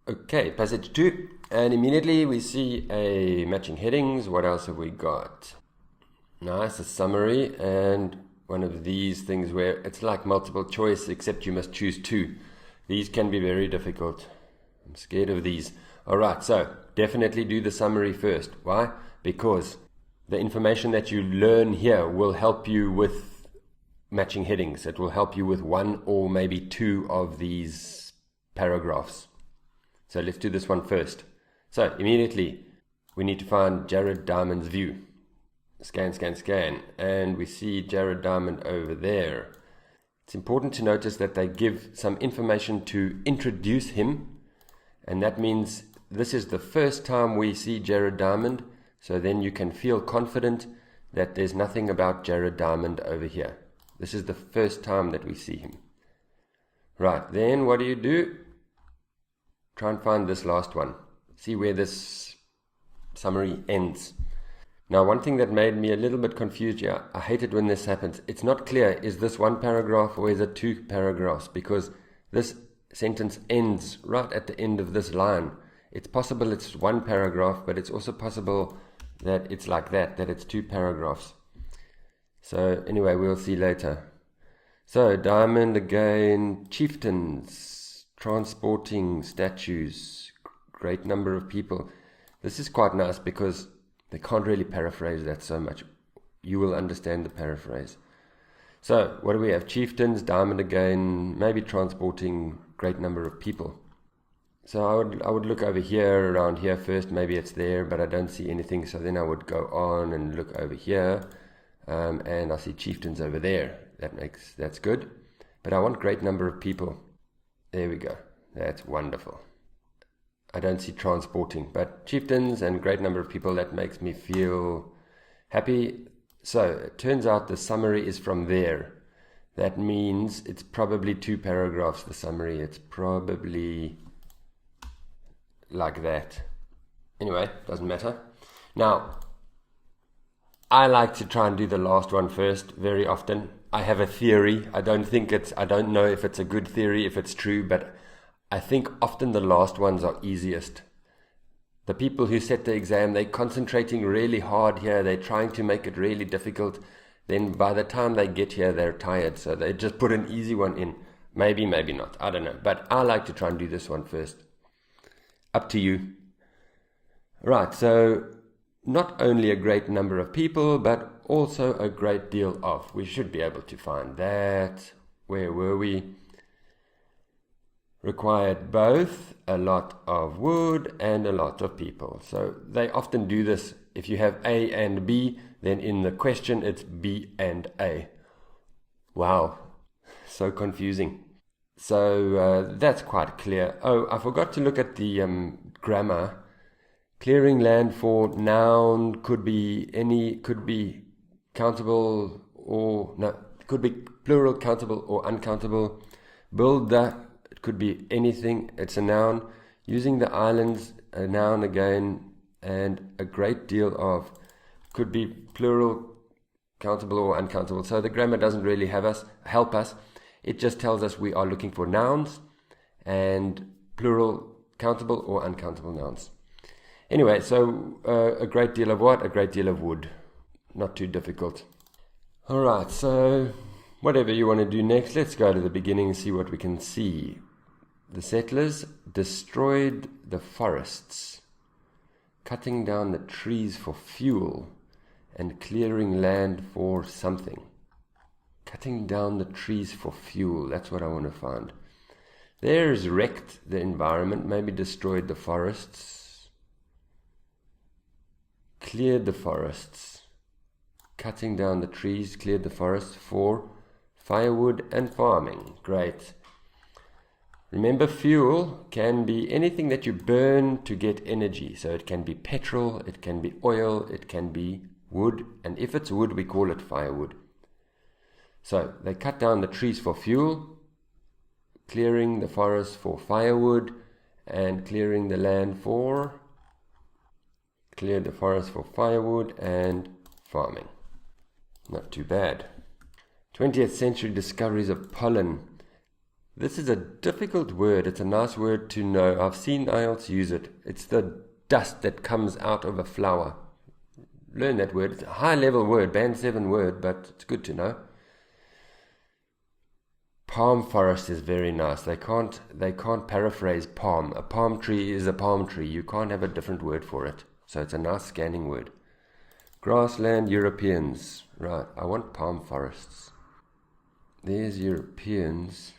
Okay, passage 2, and immediately we see a matching headings. What else have we got? Nice, a summary, and one of these things where it's like multiple choice, except you must choose 2. These can be very difficult. I'm scared of these. Alright, so definitely do the summary first. Why? Because the information that you learn here will help you with matching headings. It will help you with 1 or maybe 2 of these paragraphs. So let's do this one first. So immediately we need to find Jared Diamond's view. Scan, scan, scan. And we see Jared Diamond over there. It's important to notice that they give some information to introduce him. And that means this is the first time we see Jared Diamond. So then you can feel confident that there's nothing about Jared Diamond over here. This is the first time that we see him. Right, then what do? Try and find this last one. See where this summary ends. Now, one thing that made me a little bit confused here, I hate it when this happens. It's not clear, is this 1 paragraph or is it 2 paragraphs? Because this sentence ends right at the end of this line. It's possible it's 1 paragraph, but it's also possible that it's like that it's 2 paragraphs. So anyway, we'll see later. So, Diamond again, chieftains. Transporting statues, great number of people. This is quite nice because they can't really paraphrase that so much. You will understand the paraphrase. So, what do we have? Chieftains, Diamond again, maybe transporting great number of people. So I would look over here, around here first. Maybe it's there, but I don't see anything. So then I would go on and look over here, and I see chieftains over there. That's good. But I want great number of people. There we go. That's wonderful. I don't see transporting, but chieftains and great number of people, that makes me feel happy. So it turns out the summary is from there. That means it's probably 2 paragraphs, the summary. It's probably like that. Anyway, doesn't matter. Now, I like to try and do the last one first very often. I have a theory. I don't know if it's a good theory, if it's true, but I think often the last ones are easiest. The people who set the exam, they're concentrating really hard here. They're trying to make it really difficult. Then by the time they get here, they're tired. So they just put an easy one in. Maybe, maybe not. I don't know. But I like to try and do this one first. Up to you. Right, so not only a great number of people, but also a great deal of. We should be able to find that. Where were we? Required both a lot of wood and a lot of people. So they often do this. If you have A and B, then in the question it's B and A. Wow, so confusing. So that's quite clear. Oh, I forgot to look at the grammar. Clearing land for noun could be countable or no, could be plural, countable or uncountable. Builder, it could be anything. It's a noun. Using the islands, a noun again, and a great deal of could be plural, countable or uncountable. So the grammar doesn't really help us. It just tells us we are looking for nouns and plural, countable or uncountable nouns. Anyway, so a great deal of what? A great deal of wood. Not too difficult. Alright, so whatever you want to do next, let's go to the beginning and see what we can see. The settlers destroyed the forests, cutting down the trees for fuel and clearing land for something. Cutting down the trees for fuel, that's what I want to find. There's wrecked the environment, maybe destroyed the forests. Cleared the forests, cutting down the trees, cleared the forests for firewood and farming. Great. Remember, fuel can be anything that you burn to get energy. So it can be petrol, it can be oil, it can be wood. And if it's wood, we call it firewood. So they cut down the trees for fuel, clearing the forest for firewood, and clearing the land for... Cleared the forest for firewood and farming. Not too bad. 20th century discoveries of pollen. This is a difficult word. It's a nice word to know. I've seen IELTS use it. It's the dust that comes out of a flower. Learn that word. It's a high-level word, band 7 word, but it's good to know. Palm forest is very nice. They can't paraphrase palm. A palm tree is a palm tree. You can't have a different word for it. So it's a nice scanning word. Grassland, Europeans. Right, I want palm forests. There's Europeans.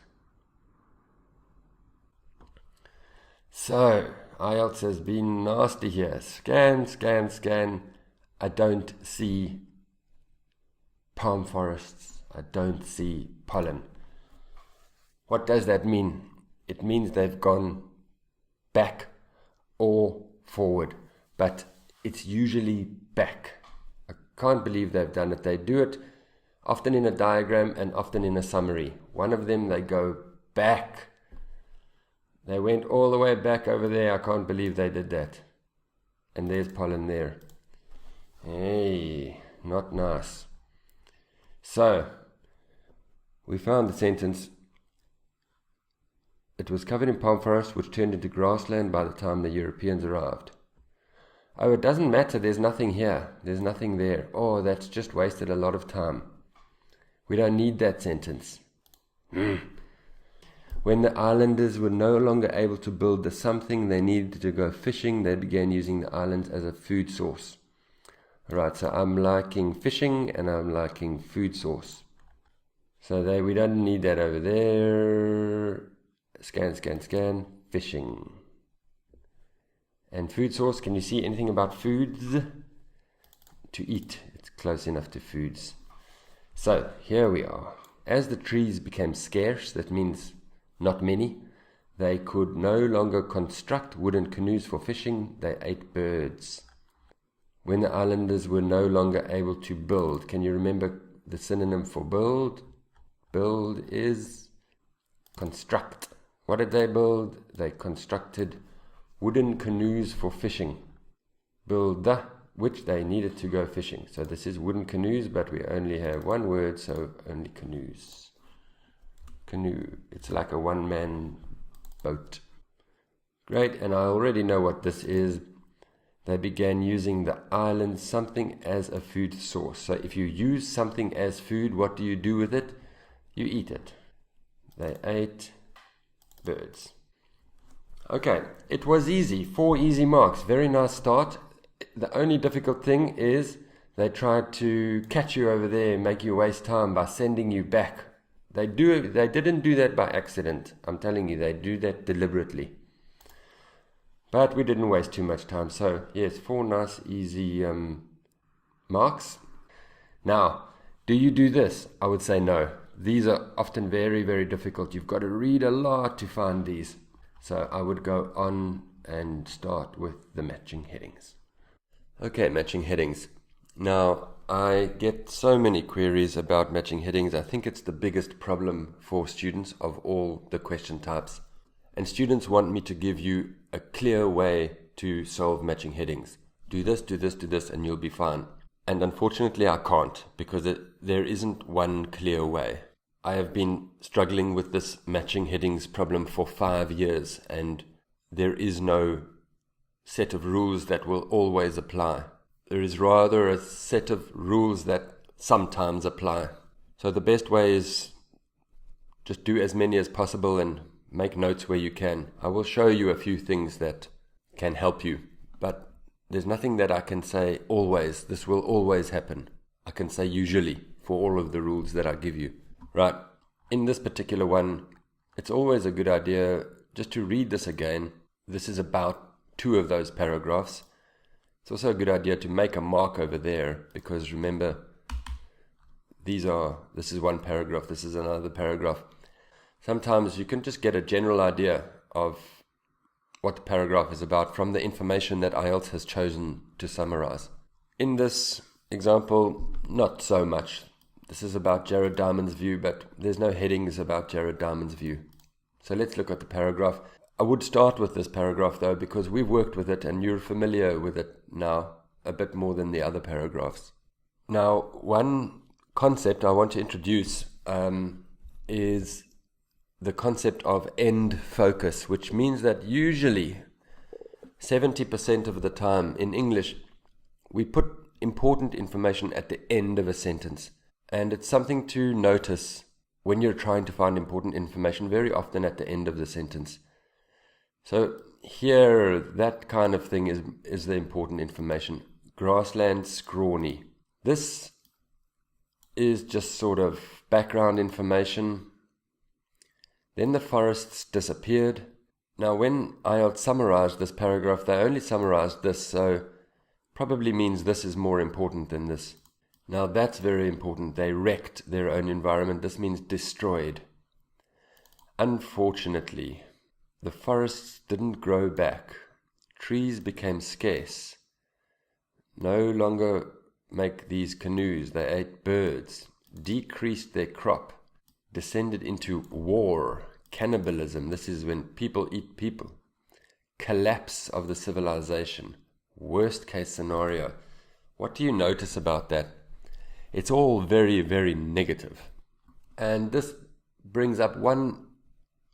So, IELTS has been nasty here. Scan, scan, scan. I don't see palm forests. I don't see pollen. What does that mean? It means they've gone back or forward, but it's usually back. I can't believe they've done it. They do it often in a diagram and often in a summary. One of them, they go back. They went all the way back over there. I can't believe they did that. And there's pollen there. Hey, not nice. So, we found the sentence. It was covered in palm forest, which turned into grassland by the time the Europeans arrived. Oh, it doesn't matter. There's nothing here. There's nothing there. Oh, that's just wasted a lot of time. We don't need that sentence. When the islanders were no longer able to build the something they needed to go fishing, they began using the islands as a food source. Right, so I'm liking fishing and I'm liking food source. So we don't need that over there. Scan, scan, scan. Fishing. And food source, can you see anything about foods? To eat. It's close enough to foods. So, here we are. As the trees became scarce, that means not many, they could no longer construct wooden canoes for fishing. They ate birds. When the islanders were no longer able to build, can you remember the synonym for build? Build is construct. What did they build? They constructed wooden canoes for fishing. Build which they needed to go fishing. So this is wooden canoes, but we only have one word, so only canoes. Canoe. It's like a one-man boat. Great, and I already know what this is. They began using the island something as a food source. So if you use something as food, what do you do with it? You eat it. They ate birds. Okay, it was easy. 4 easy marks. Very nice start. The only difficult thing is they tried to catch you over there and make you waste time by sending you back. They didn't do that by accident. I'm telling you, they do that deliberately. But we didn't waste too much time. So, yes, 4 nice, easy marks. Now, do you do this? I would say no. These are often very, very difficult. You've got to read a lot to find these. So I would go on and start with the matching headings. Okay, matching headings. Now, I get so many queries about matching headings. I think it's the biggest problem for students of all the question types. And students want me to give you a clear way to solve matching headings. Do this, do this, do this, and you'll be fine. And unfortunately, I can't, because there isn't one clear way. I have been struggling with this matching headings problem for 5 years, and there is no set of rules that will always apply. There is rather a set of rules that sometimes apply. So the best way is just do as many as possible and make notes where you can. I will show you a few things that can help you, but there's nothing that I can say always. This will always happen. I can say usually for all of the rules that I give you. Right, in this particular one, it's always a good idea just to read this again. This is about 2 of those paragraphs. It's also a good idea to make a mark over there, because remember, this is one paragraph, this is another paragraph. Sometimes you can just get a general idea of what the paragraph is about from the information that IELTS has chosen to summarize. In this example, not so much. This is about Jared Diamond's view, but there's no headings about Jared Diamond's view. So let's look at the paragraph. I would start with this paragraph though, because we've worked with it and you're familiar with it now a bit more than the other paragraphs. Now, one concept I want to introduce is the concept of end focus, which means that usually 70% of the time in English, we put important information at the end of a sentence. And it's something to notice when you're trying to find important information, very often at the end of the sentence. So here, that kind of thing is the important information. Grassland scrawny. This is just sort of background information. Then the forests disappeared. Now when IELTS summarized this paragraph, they only summarized this, so probably means this is more important than this. Now that's very important. They wrecked their own environment. This means destroyed. Unfortunately, the forests didn't grow back. Trees became scarce. No longer make these canoes. They ate birds. Decreased their crop. Descended into war. Cannibalism. This is when people eat people. Collapse of the civilization. Worst case scenario. What do you notice about that? It's all very, very negative. And this brings up one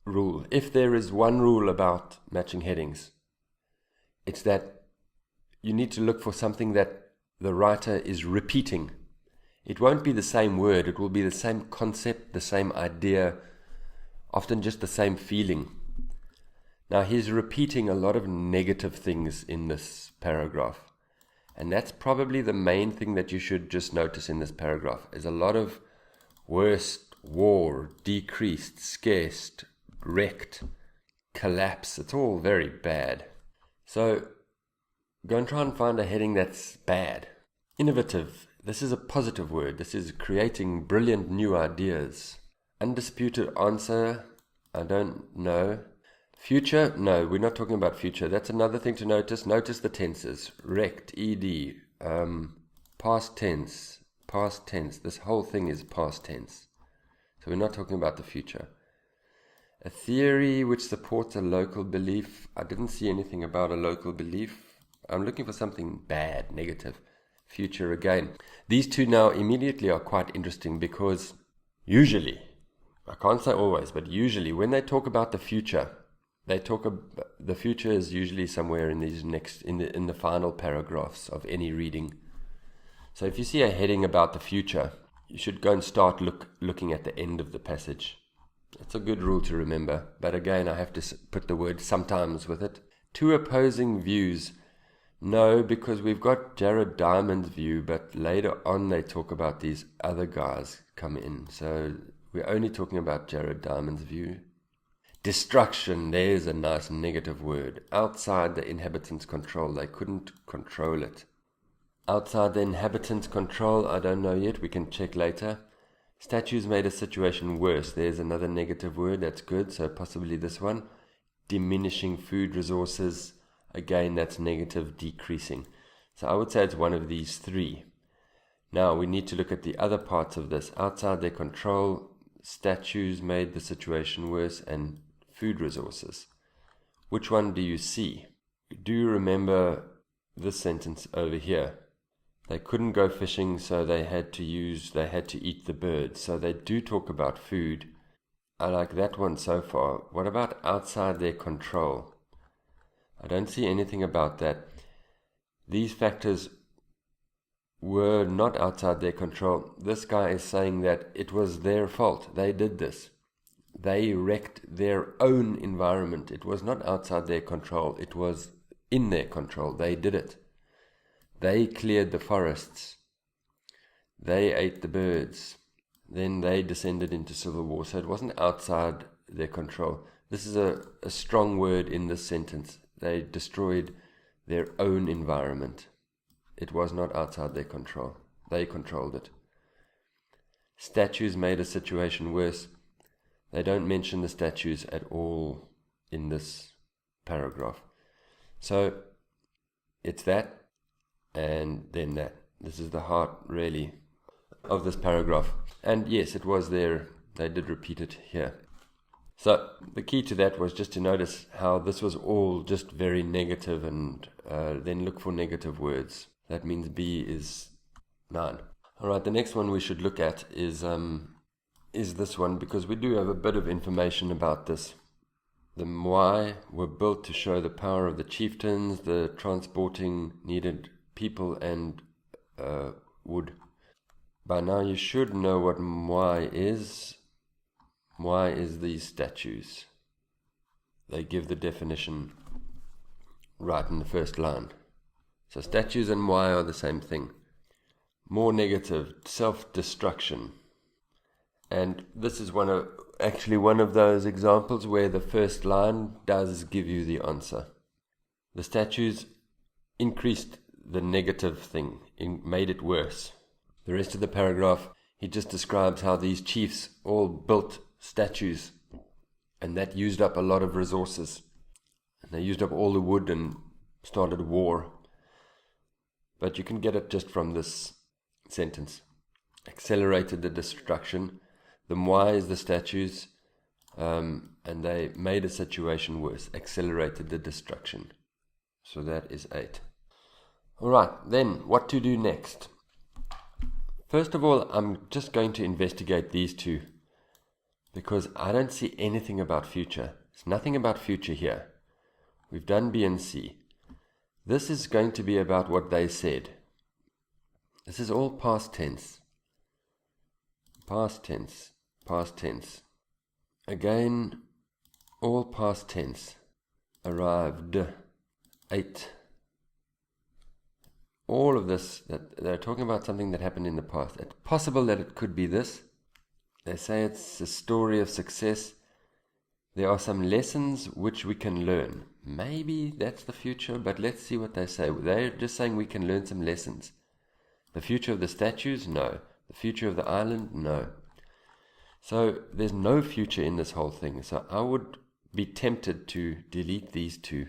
rule. If there is one rule about matching headings, it's that you need to look for something that the writer is repeating. It won't be the same word. It will be the same concept, the same idea, often just the same feeling. Now he's repeating a lot of negative things in this paragraph. And that's probably the main thing that you should just notice in this paragraph, is a lot of worst, war, decreased, scarce, wrecked, collapse. It's all very bad. So go and try and find a heading that's bad. Innovative. This is a positive word. This is creating brilliant new ideas. Undisputed answer. I don't know. Future? No, we're not talking about future. That's another thing to notice. Notice the tenses. Wrecked, ed, past tense, past tense. This whole thing is past tense. So we're not talking about the future. A theory which supports a local belief. I didn't see anything about a local belief. I'm looking for something bad, negative. Future again. These two now immediately are quite interesting because usually, I can't say always, but usually when they talk about the future, the future is usually somewhere in these in the final paragraphs of any reading. So if you see a heading about the future, you should go and start looking at the end of the passage. That's a good rule to remember. But again, I have to put the word sometimes with it. Two opposing views. No, because we've got Jared Diamond's view, but later on they talk about these other guys come in. So we're only talking about Jared Diamond's view. Destruction, there's a nice negative word. Outside the inhabitants' control. They couldn't control it. Outside the inhabitants' control, I don't know yet. We can check later. Statues made a situation worse. There's another negative word. That's good. So possibly this one. Diminishing food resources. Again, that's negative, decreasing. So I would say it's one of these three. Now we need to look at the other parts of this. Outside their control, statues made the situation worse, and food resources. Which one do you see? Do you remember this sentence over here? They couldn't go fishing, so they had to eat the birds. So they do talk about food. I like that one so far. What about outside their control? I don't see anything about that. These factors were not outside their control. This guy is saying that it was their fault. They did this. They wrecked their own environment. It was not outside their control. It was in their control. They did it. They cleared the forests. They ate the birds. Then they descended into civil war. So it wasn't outside their control. This is a strong word in this sentence. They destroyed their own environment. It was not outside their control. They controlled it. Statues made a situation worse. They don't mention the statues at all in this paragraph. So it's that and then that. This is the heart, really, of this paragraph. And yes, it was there. They did repeat it here. So the key to that was just to notice how this was all just very negative, and then look for negative words. That means B is 9. All right, the next one we should look at is is this one, because we do have a bit of information about this. The Moai were built to show the power of the chieftains, the transporting needed people and wood. By now you should know what Moai is. Moai is these statues. They give the definition right in the first line. So statues and Moai are the same thing. More negative, self-destruction. And this is one of those examples where the first line does give you the answer. The statues increased the negative thing, made it worse. The rest of the paragraph, he just describes how these chiefs all built statues, and that used up a lot of resources. And they used up all the wood and started a war. But you can get it just from this sentence. Accelerated the destruction. The Moai is the statues, and they made a situation worse. Accelerated the destruction. So that is 8. Alright, then what to do next? First of all, I'm just going to investigate these two, because I don't see anything about future. There's nothing about future here. We've done B and C. This is going to be about what they said. This is all past tense. Past tense. Past tense. Again, all past tense. Arrived. 8. All of this, that they're talking about something that happened in the past. It's possible that it could be this. They say it's a story of success. There are some lessons which we can learn. Maybe that's the future, but let's see what they say. They're just saying we can learn some lessons. The future of the statues? No. The future of the island? No. So there's no future in this whole thing. So I would be tempted to delete these two,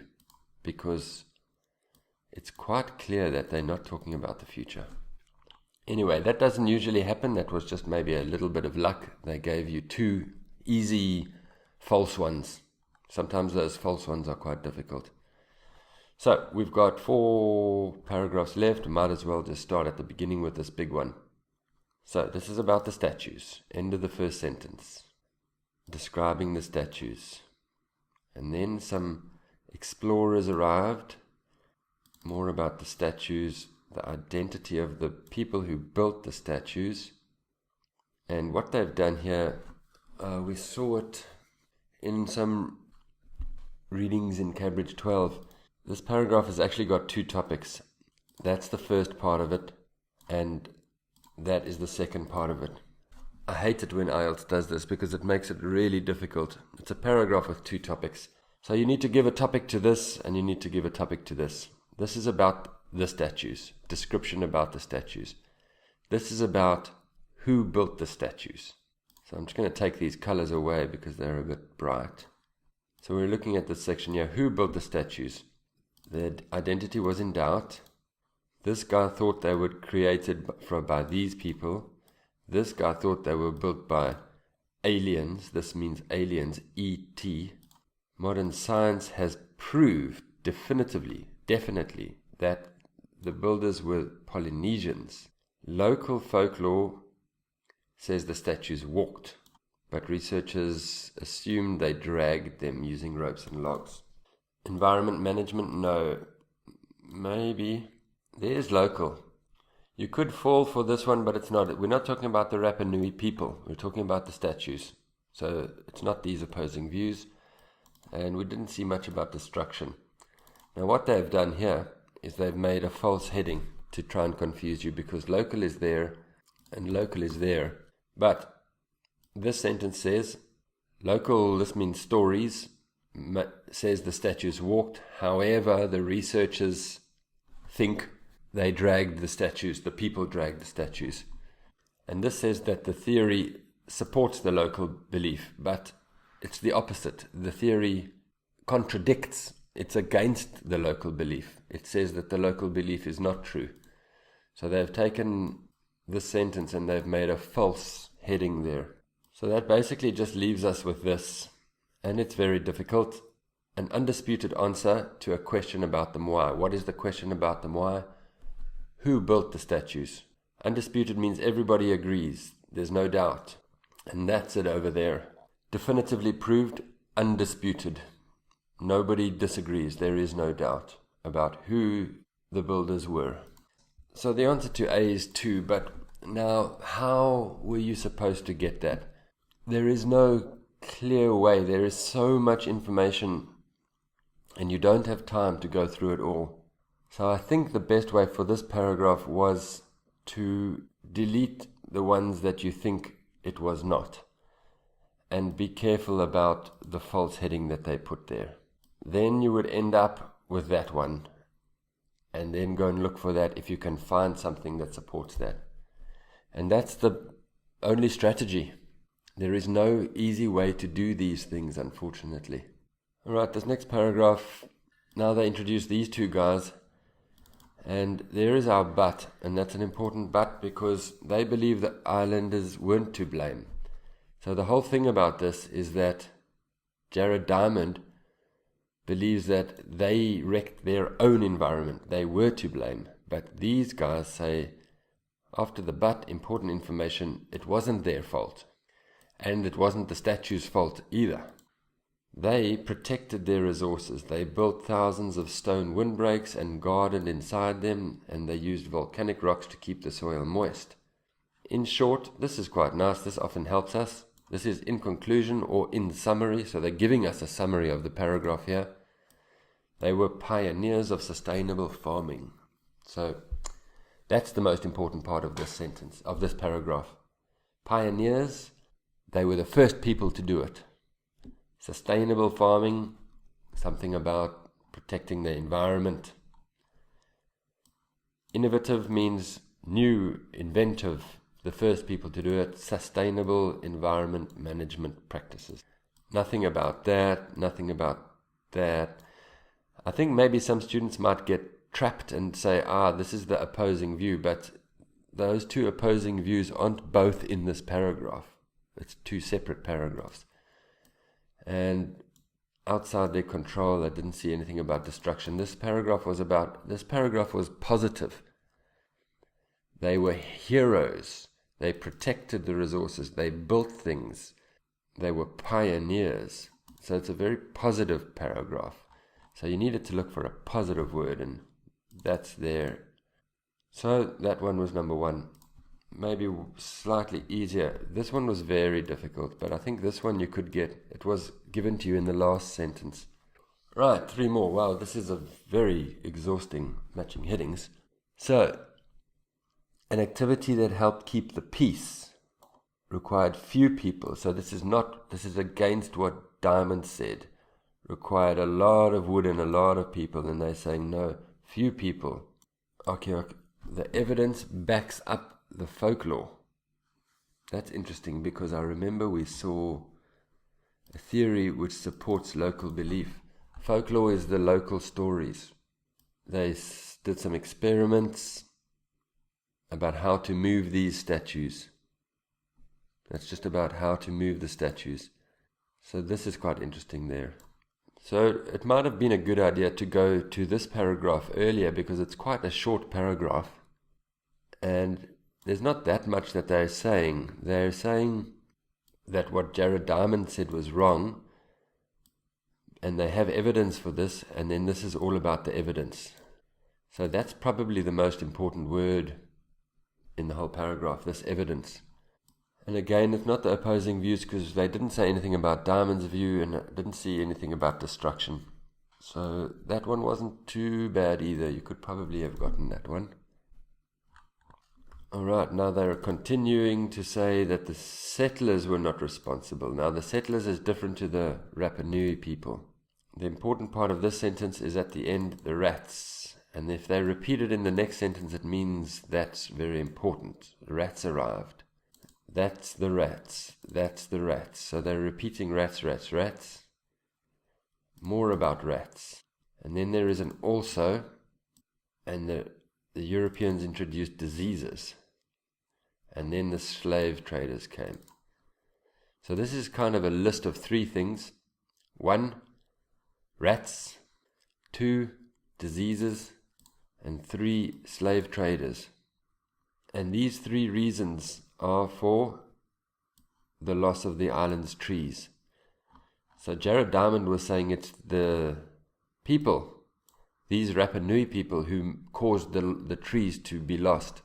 because it's quite clear that they're not talking about the future. Anyway, that doesn't usually happen. That was just maybe a little bit of luck. They gave you 2 easy false ones. Sometimes those false ones are quite difficult. So we've got 4 paragraphs left. Might as well just start at the beginning with this big one. So this is about the statues. End of the first sentence. Describing the statues. And then some explorers arrived. More about the statues, the identity of the people who built the statues. And what they've done here, we saw it in some readings in Cambridge 12. This paragraph has actually got 2 topics. That's the first part of it, and that is the second part of it. I hate it when IELTS does this because it makes it really difficult. It's a paragraph with 2 topics. So you need to give a topic to this, and you need to give a topic to this. This is about the statues, description about the statues. This is about who built the statues. So I'm just going to take these colors away because they're a bit bright. So we're looking at this section here. Who built the statues? Their identity was in doubt. This guy thought they were created by these people. This guy thought they were built by aliens. This means aliens, E.T. Modern science has proved definitely that the builders were Polynesians. Local folklore says the statues walked, but researchers assumed they dragged them using ropes and logs. Environment management? No. Maybe. There's local. You could fall for this one, but it's not. We're not talking about the Rapa Nui people. We're talking about the statues. So it's not these opposing views. And we didn't see much about destruction. Now what they've done here is they've made a false heading to try and confuse you, because local is there and local is there. But this sentence says, local, this means stories, says the statues walked. However, the researchers think they dragged the statues, the people dragged the statues. And this says that the theory supports the local belief, but it's the opposite. The theory contradicts. It's against the local belief. It says that the local belief is not true. So they've taken this sentence and they've made a false heading there. So that basically just leaves us with this, and it's very difficult. An undisputed answer to a question about the Moai. What is the question about the Moai? Who built the statues? Undisputed means everybody agrees. There's no doubt. And that's it over there. Definitively proved, undisputed. Nobody disagrees. There is no doubt about who the builders were. So the answer to A is 2, but now how were you supposed to get that? There is no clear way. There is so much information and you don't have time to go through it all. So I think the best way for this paragraph was to delete the ones that you think it was not, and be careful about the false heading that they put there. Then you would end up with that one, and then go and look for that if you can find something that supports that. And that's the only strategy. There is no easy way to do these things, unfortunately. Alright, this next paragraph, now they introduce these two guys, and there is our but, and that's an important but because they believe the islanders weren't to blame. So the whole thing about this is that Jared Diamond believes that they wrecked their own environment. They were to blame. But these guys say, after the but, important information, it wasn't their fault. And it wasn't the statue's fault either. They protected their resources. They built thousands of stone windbreaks and gardened inside them, and they used volcanic rocks to keep the soil moist. In short, this is quite nice. This often helps us. This is in conclusion or in summary, so they're giving us a summary of the paragraph here. They were pioneers of sustainable farming. So that's the most important part of this sentence, of this paragraph. Pioneers, they were the first people to do it. Sustainable farming, something about protecting the environment. Innovative means new, inventive, the first people to do it. Sustainable environment management practices. Nothing about that, nothing about that. I think maybe some students might get trapped and say, this is the opposing view, but those two opposing views aren't both in this paragraph. It's two separate paragraphs. And outside their control, I didn't see anything about destruction. This paragraph was positive. They were heroes. They protected the resources. They built things. They were pioneers. So it's a very positive paragraph. So you needed to look for a positive word, and that's there. So that one was number 1. Maybe slightly easier. This one was very difficult, but I think this one you could get. It was given to you in the last sentence. Right, 3 more. Wow, this is a very exhausting matching headings. So, an activity that helped keep the peace required few people. So this is against what Diamond said. Required a lot of wood and a lot of people, and they're saying no, few people. Okay. The evidence backs up the folklore. That's interesting because I remember we saw a theory which supports local belief. Folklore is the local stories. They did some experiments about how to move these statues. That's just about how to move the statues. So this is quite interesting there. So it might have been a good idea to go to this paragraph earlier because it's quite a short paragraph. And there's not that much that they're saying. They're saying that what Jared Diamond said was wrong, and they have evidence for this, and then this is all about the evidence. So that's probably the most important word in the whole paragraph, this evidence. And again, it's not the opposing views because they didn't say anything about Diamond's view and didn't see anything about destruction. So that one wasn't too bad either. You could probably have gotten that one. Alright, now they're continuing to say that the settlers were not responsible. Now the settlers is different to the Rapa Nui people. The important part of this sentence is at the end, the rats. And if they repeat it in the next sentence, it means that's very important. The rats arrived. That's the rats. That's the rats. So they're repeating rats, rats, rats. More about rats. And then there is an also, and the Europeans introduced diseases. And then the slave traders came. So this is kind of a list of 3 things. 1, rats. 2, diseases. And 3, slave traders. And these 3 reasons are for the loss of the island's trees. So Jared Diamond was saying it's the people, these Rapa Nui people, who caused the trees to be lost.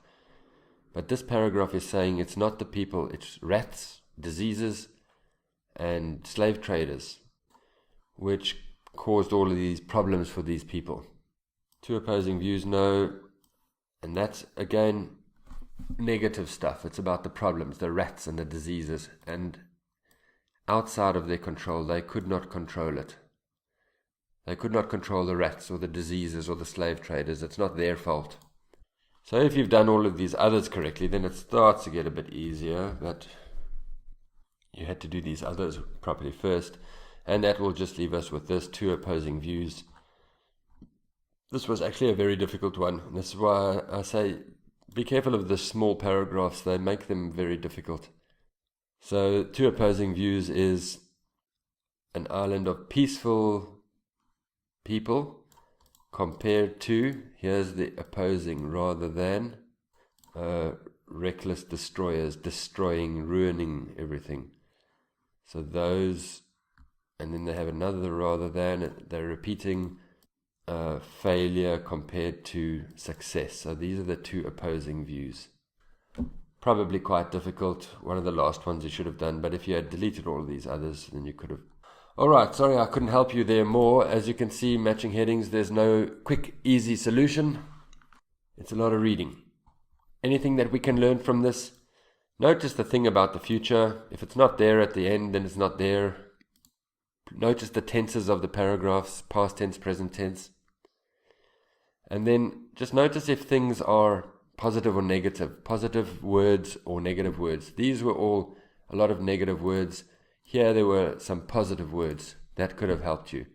But this paragraph is saying it's not the people, it's rats, diseases, and slave traders, which caused all of these problems for these people. Two opposing views, no. And that's, again, negative stuff. It's about the problems, the rats and the diseases. And outside of their control, they could not control it. They could not control the rats or the diseases or the slave traders. It's not their fault. So if you've done all of these others correctly, then it starts to get a bit easier. But you had to do these others properly first. And that will just leave us with this, two opposing views. This was actually a very difficult one. This is why I say be careful of the small paragraphs. They make them very difficult. So two opposing views is an island of peaceful people compared to, here's the opposing, rather than reckless destroyers, destroying, ruining everything. So those, and then they have another rather than, they're repeating failure compared to success. So these are the two opposing views. Probably quite difficult. One of the last ones you should have done, but if you had deleted all of these others, then you could have. Alright, sorry I couldn't help you there more. As you can see, matching headings, there's no quick, easy solution. It's a lot of reading. Anything that we can learn from this? Notice the thing about the future. If it's not there at the end, then it's not there. Notice the tenses of the paragraphs, past tense, present tense. And then just notice if things are positive or negative, positive words or negative words. These were all a lot of negative words. Here there were some positive words that could have helped you.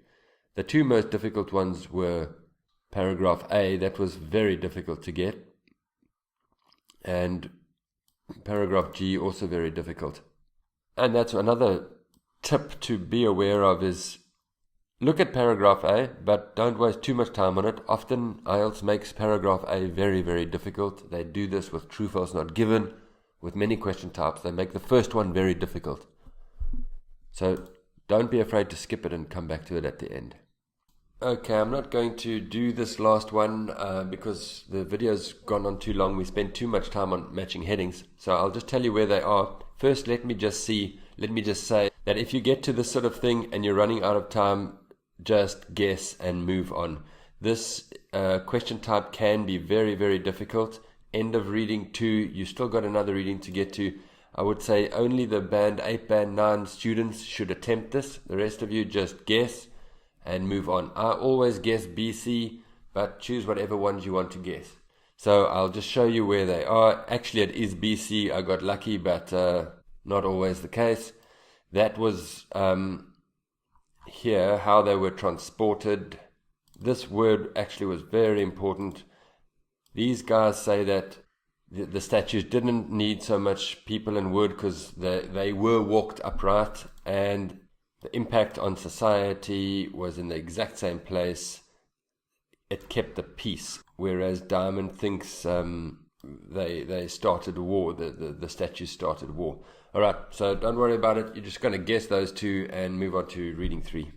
The two most difficult ones were paragraph A, that was very difficult to get, and paragraph G, also very difficult. And that's another tip to be aware of is look at paragraph A, but don't waste too much time on it. Often IELTS makes paragraph A very, very difficult. They do this with true, false, not given, with many question types. They make the first one very difficult. So don't be afraid to skip it and come back to it at the end. Okay, I'm not going to do this last one because the video's gone on too long. We spent too much time on matching headings. So I'll just tell you where they are. First, let me just say that if you get to this sort of thing and you're running out of time, just guess and move on. This question type can be very, very difficult. End of reading 2, you still got another reading to get to. I would say only the band 8, band 9 students should attempt this. The rest of you just guess and move on. I always guess BC, but choose whatever ones you want to guess. So I'll just show you where they are. Actually, it is BC. I got lucky, but not always the case. That was here, how they were transported. This word actually was very important. These guys say that the statues didn't need so much people and wood because they were walked upright, and the impact on society was in the exact same place. It kept the peace, whereas Diamond thinks they started a war, the statues started war. Alright, so don't worry about it. You're just going to guess those two and move on to reading 3.